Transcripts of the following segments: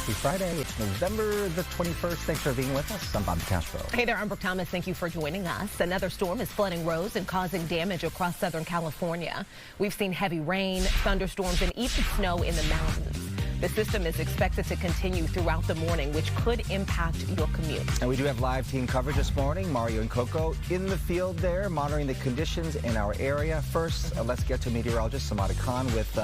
Happy Friday. It's November the 21st. Thanks for being with us. I'm Bob Castro. Hey there, I'm Brooke Thomas. Thank you for joining us. Another storm is flooding roads and causing damage across Southern California. We've seen heavy rain, thunderstorms, and even snow in the mountains. The system is expected to continue throughout the morning, which could impact your commute. And we do have live team coverage this morning. Mario and Coco in the field there, monitoring the conditions in our area. First, let's get to meteorologist Samada Khan with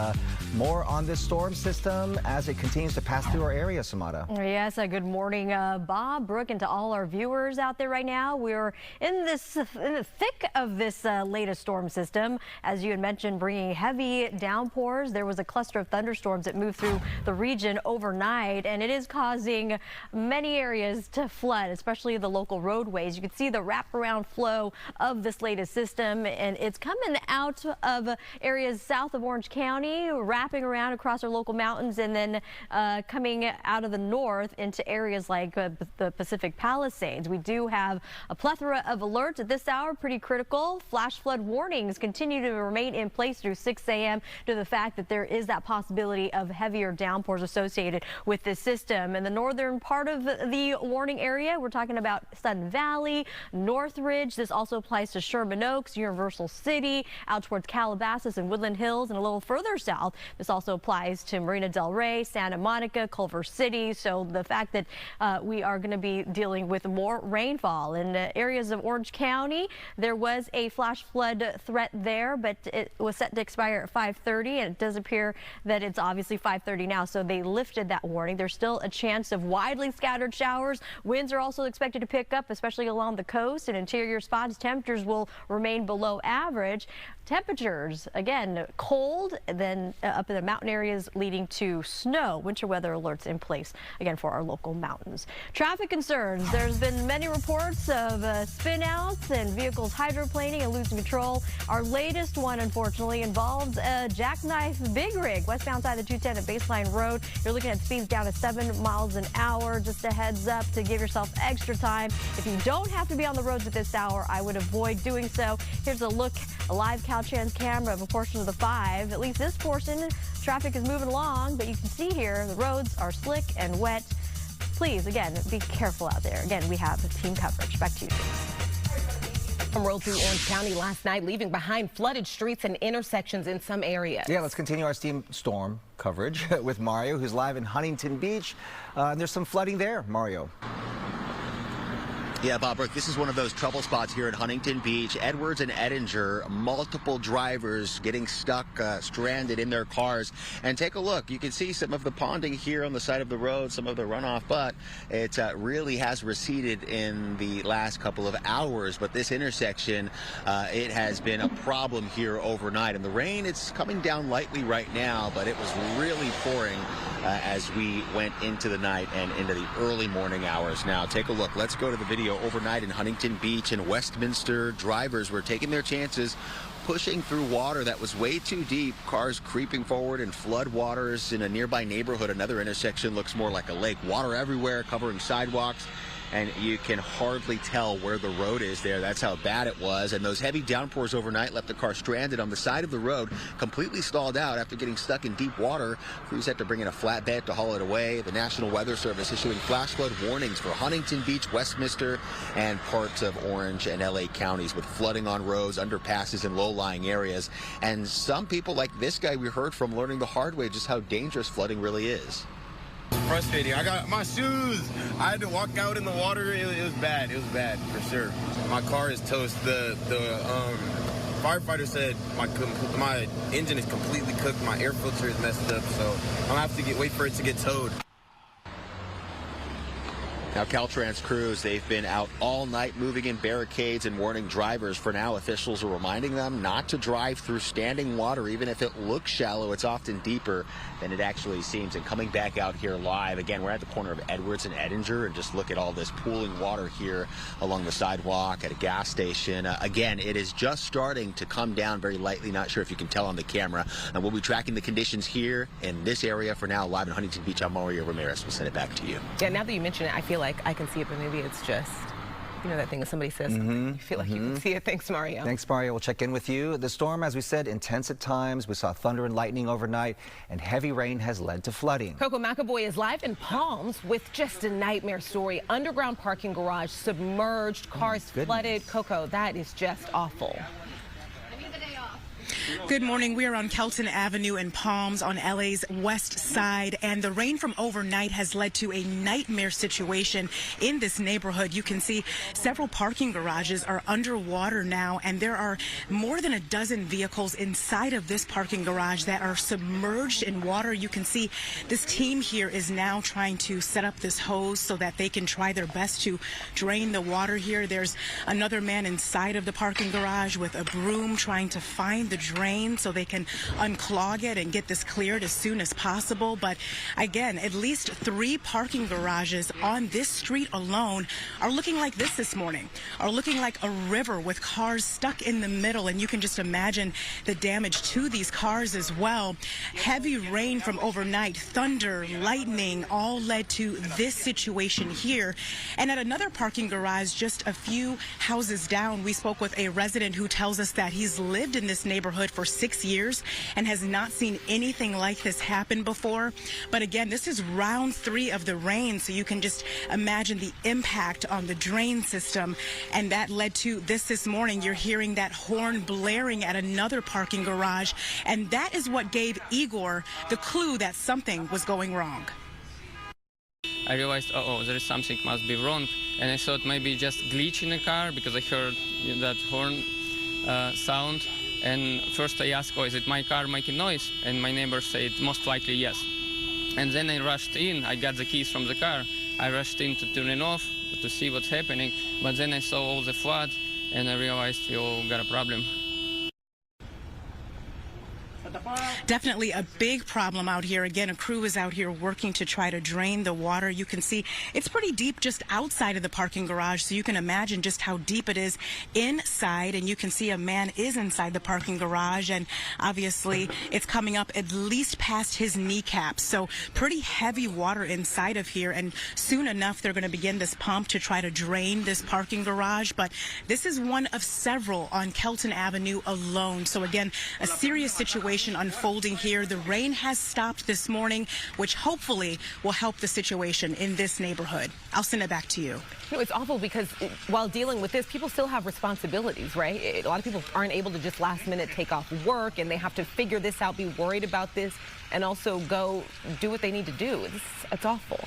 more on this storm system as it continues to pass through our area. Samada. Yes, good morning, Bob, Brooke, and to all our viewers out there right now. We're in the thick of this latest storm system. As you had mentioned, bringing heavy downpours. There was a cluster of thunderstorms that moved through the region overnight, and it is causing many areas to flood, especially the local roadways. You can see the wraparound flow of this latest system, and it's coming out of areas south of Orange County, wrapping around across our local mountains, and then coming out of the north into areas like the Pacific Palisades. We do have a plethora of alerts at this hour, pretty critical. Flash flood warnings continue to remain in place through 6 a.m. due to the fact that there is that possibility of heavier downpours associated with this system. In the northern part of the warning area, we're talking about Sun Valley, Northridge. This also applies to Sherman Oaks, Universal City, out towards Calabasas and Woodland Hills, and a little further south. This also applies to Marina del Rey, Santa Monica, Culver City. So the fact that we are going to be dealing with more rainfall in areas of Orange County. There was a flash flood threat there, but it was set to expire at 5:30, and it does appear that it's obviously 5:30 now, so they lifted that warning. There's still a chance of widely scattered showers. Winds are also expected to pick up, especially along the coast and interior spots. Temperatures will remain below average. Temperatures, again, cold, then up in the mountain areas leading to snow. Winter weather alerts in place, again, for our local mountains. Traffic concerns. There's been many reports of spin-outs and vehicles hydroplaning and losing control. Our latest one, unfortunately, involves a jackknife big rig westbound side of the 210 at Baseline Road. You're looking at speeds down to 7 miles an hour. Just a heads up to give yourself extra time. If you don't have to be on the roads at this hour, I would avoid doing so. Here's a look, a live Caltrans camera of a portion of the 5. At least this portion, traffic is moving along, but you can see here the roads are slick and wet. Please, again, be careful out there. Again, we have team coverage. Back to you. Rode through Orange County last night, leaving behind flooded streets and intersections in some areas. Yeah, let's continue our steam storm coverage with Mario, who's live in Huntington Beach. And there's some flooding there, Mario. Yeah, Bob, Brooke, this is one of those trouble spots here at Huntington Beach. Edwards and Ettinger, multiple drivers getting stuck, stranded in their cars. And take a look. You can see some of the ponding here on the side of the road, some of the runoff, but it really has receded in the last couple of hours. But this intersection, it has been a problem here overnight. And the rain, it's coming down lightly right now, but it was really pouring as we went into the night and into the early morning hours. Now, take a look. Let's go to the video overnight in Huntington Beach and Westminster. Drivers were taking their chances, pushing through water that was way too deep. Cars creeping forward in flood waters in a nearby neighborhood. Another intersection looks more like a lake. Water everywhere, covering sidewalks, and you can hardly tell where the road is there. That's how bad it was. And those heavy downpours overnight left the car stranded on the side of the road, completely stalled out after getting stuck in deep water. Crews had to bring in a flatbed to haul it away. The National Weather Service issuing flash flood warnings for Huntington Beach, Westminster, and parts of Orange and LA counties, with flooding on roads, underpasses, and low-lying areas. And some people, like this guy we heard from, learning the hard way just how dangerous flooding really is. Frustrating. I got my shoes. I had to walk out in the water. It was bad. It was bad for sure. My car is toast. The firefighter said my engine is completely cooked. My air filter is messed up, so I'm gonna have to wait for it to get towed. Now, Caltrans crews, they've been out all night moving in barricades and warning drivers. For now, officials are reminding them not to drive through standing water. Even if it looks shallow, it's often deeper than it actually seems. And coming back out here live, again, we're at the corner of Edwards and Ettinger, and just look at all this pooling water here along the sidewalk at a gas station. Again, it is just starting to come down very lightly. Not sure if you can tell on the camera. And we'll be tracking the conditions here in this area. For now, live in Huntington Beach, I'm Mario Ramirez. We'll send it back to you. Yeah, now that you mention it, I feel like I can see it, but maybe it's just You know that thing when somebody says something, you feel like you can see it. Thanks, Mario. Thanks, Mario. We'll check in with you. The storm, as we said, intense at times. We saw thunder and lightning overnight, and heavy rain has led to flooding. Coco McAvoy is live in Palms with just a nightmare story. Underground parking garage submerged, cars flooded. Coco, that is just awful. Good morning. We are on Kelton Avenue in Palms on LA's west side, and the rain from overnight has led to a nightmare situation in this neighborhood. You can see several parking garages are underwater now, and there are more than a dozen vehicles inside of this parking garage that are submerged in water. You can see this team here is now trying to set up this hose so that they can try their best to drain the water here. There's another man inside of the parking garage with a broom trying to find the drain so they can unclog it and get this cleared as soon as possible. But again, at least 3 parking garages on this street alone are looking like this morning, are looking like a river with cars stuck in the middle, and you can just imagine the damage to these cars as well. Heavy rain from overnight, thunder, lightning, all led to this situation here. And at another parking garage just a few houses down, we spoke with a resident who tells us that he's lived in this neighborhood for 6 years and has not seen anything like this happen before. But again, this is round 3 of the rain, so you can just imagine the impact on the drain system. And that led to this morning. You're hearing that horn blaring at another parking garage, and that is what gave Igor the clue that something was going wrong. I realized, there is something must be wrong, and I thought maybe just glitch in the car because I heard that horn sound. And first I asked, is it my car making noise? And my neighbor said, most likely yes. And then I rushed in. I got the keys from the car. I rushed in to turn it off to see what's happening. But then I saw all the flood, and I realized we all got a problem. Definitely a big problem out here. Again, a crew is out here working to try to drain the water. You can see it's pretty deep just outside of the parking garage, so you can imagine just how deep it is inside. And you can see a man is inside the parking garage, and obviously it's coming up at least past his kneecaps. So pretty heavy water inside of here, and soon enough they're going to begin this pump to try to drain this parking garage. But this is one of several on Kelton Avenue alone. So again, a serious situation unfolding here. The rain has stopped this morning, which hopefully will help the situation in this neighborhood. I'll send it back to you. You know, it's awful because while dealing with this, people still have responsibilities, right? A lot of people aren't able to just last minute take off work, and they have to figure this out, be worried about this, and also go do what they need to do. It's awful.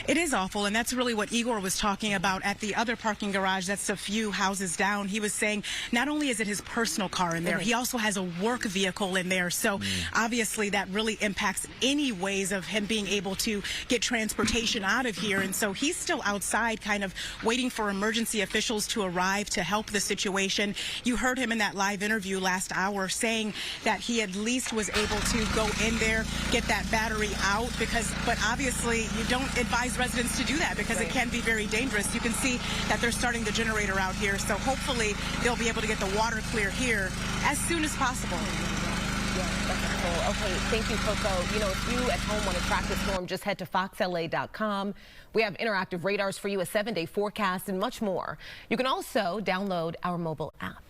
It is awful, and that's really what Igor was talking about at the other parking garage that's a few houses down. He was saying not only is it his personal car in there, he also has a work vehicle in there. So obviously that really impacts any ways of him being able to get transportation out of here. And so he's still outside kind of waiting for emergency officials to arrive to help the situation. You heard him in that live interview last hour saying that he at least was able to go in there, get that battery out, but obviously you don't advise residents to do that because it can be very dangerous. You can see that they're starting the generator out here, so hopefully they'll be able to get the water clear here as soon as possible. Okay, thank you, Coco. You know, if you at home want to track the storm, just head to foxla.com. We have interactive radars for you, a 7-day forecast, and much more. You can also download our mobile app.